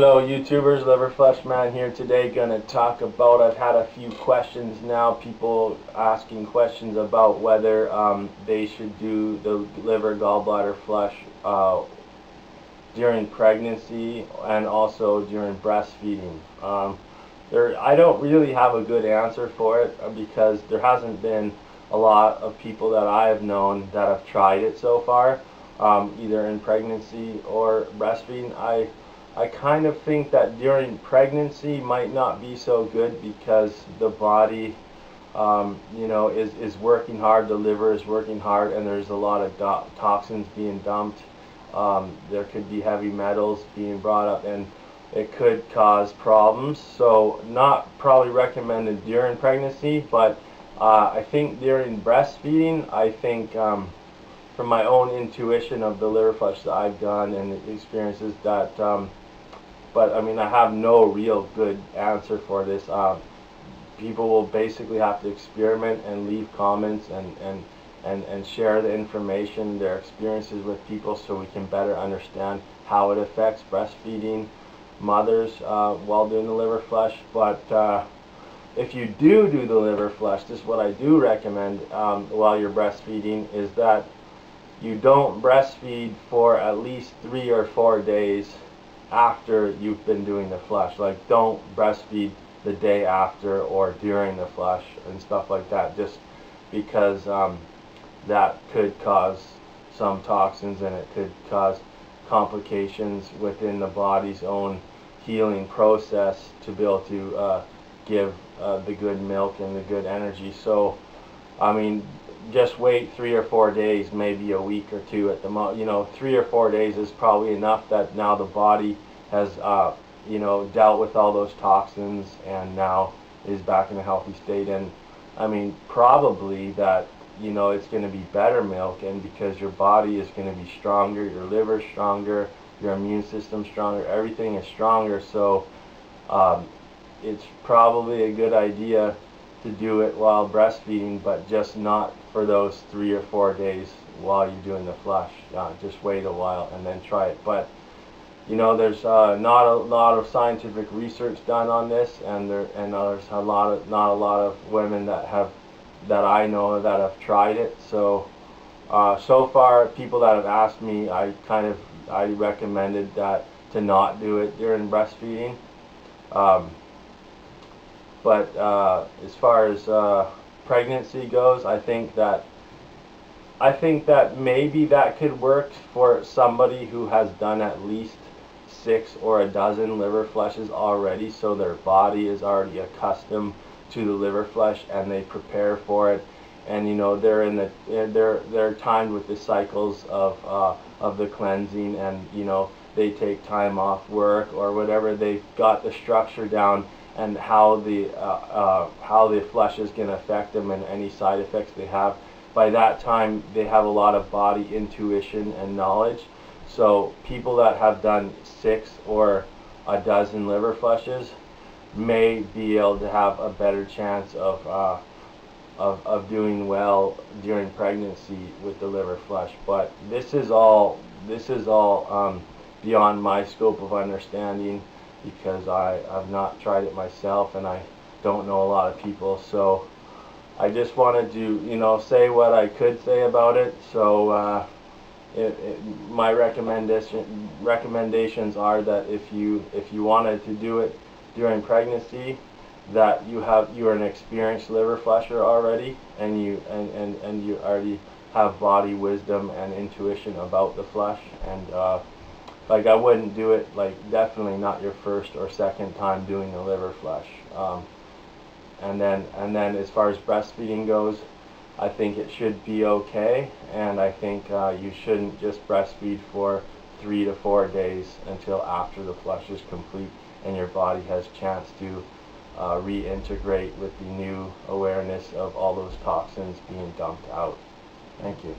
Hello YouTubers, Liver Flesh Man here today. Gonna talk about, I've had a few questions now, people asking questions about whether they should do the liver gallbladder flush during pregnancy and also during breastfeeding. I don't really have a good answer for it because there hasn't been a lot of people that I have known that have tried it so far, either in pregnancy or breastfeeding. I kind of think that during pregnancy might not be so good because the body, is working hard, the liver is working hard, and there's a lot of toxins being dumped. There could be heavy metals being brought up, and it could cause problems. So not probably recommended during pregnancy, but I think during breastfeeding, I think from my own intuition of the liver flush that I've done and the experiences that but I mean, I have no real good answer for this. People will basically have to experiment and leave comments and share the information, their experiences with people, so we can better understand how it affects breastfeeding mothers while doing the liver flush. But if you do the liver flush, this is what I do recommend while you're breastfeeding, is that you don't breastfeed for at least 3 or 4 days after you've been doing the flush. Like, don't breastfeed the day after or during the flush and stuff like that, just because that could cause some toxins, and it could cause complications within the body's own healing process to be able to give the good milk and the good energy. So I mean, just wait 3 or 4 days, maybe a week or two at the most. 3 or 4 days is probably enough that now the body has dealt with all those toxins and now is back in a healthy state. And I mean, probably that it's going to be better milk, and because your body is going to be stronger, your liver's stronger, your immune system's stronger, everything is stronger. So it's probably a good idea to do it while breastfeeding, but just not for those 3 or 4 days while you're doing the flush. Just wait a while and then try it. But there's not a lot of scientific research done on this, and there's not a lot of women that I know that have tried it. So so far, people that have asked me, I recommended that to not do it during breastfeeding. But as far as pregnancy goes, I think that maybe that could work for somebody who has done at least 6 or a dozen liver flushes already, so their body is already accustomed to the liver flush and they prepare for it, and they're timed with the cycles of the cleansing, and they take time off work or whatever. They've got the structure down and how the flush is going to affect them and any side effects they have. By that time, they have a lot of body intuition and knowledge. So people that have done 6 or a dozen liver flushes may be able to have a better chance of doing well during pregnancy with the liver flush. But this is all beyond my scope of understanding, because I've not tried it myself and I don't know a lot of people. So I just wanted to say what I could say about it. So my recommendations are that if you wanted to do it during pregnancy, that you're an experienced liver flusher already, and you already have body wisdom and intuition about the flush. And like, I wouldn't do it, like, definitely not your first or second time doing the liver flush. And then as far as breastfeeding goes, I think it should be okay, and I think you shouldn't just breastfeed for 3 to 4 days until after the flush is complete and your body has a chance to reintegrate with the new awareness of all those toxins being dumped out. Thank you.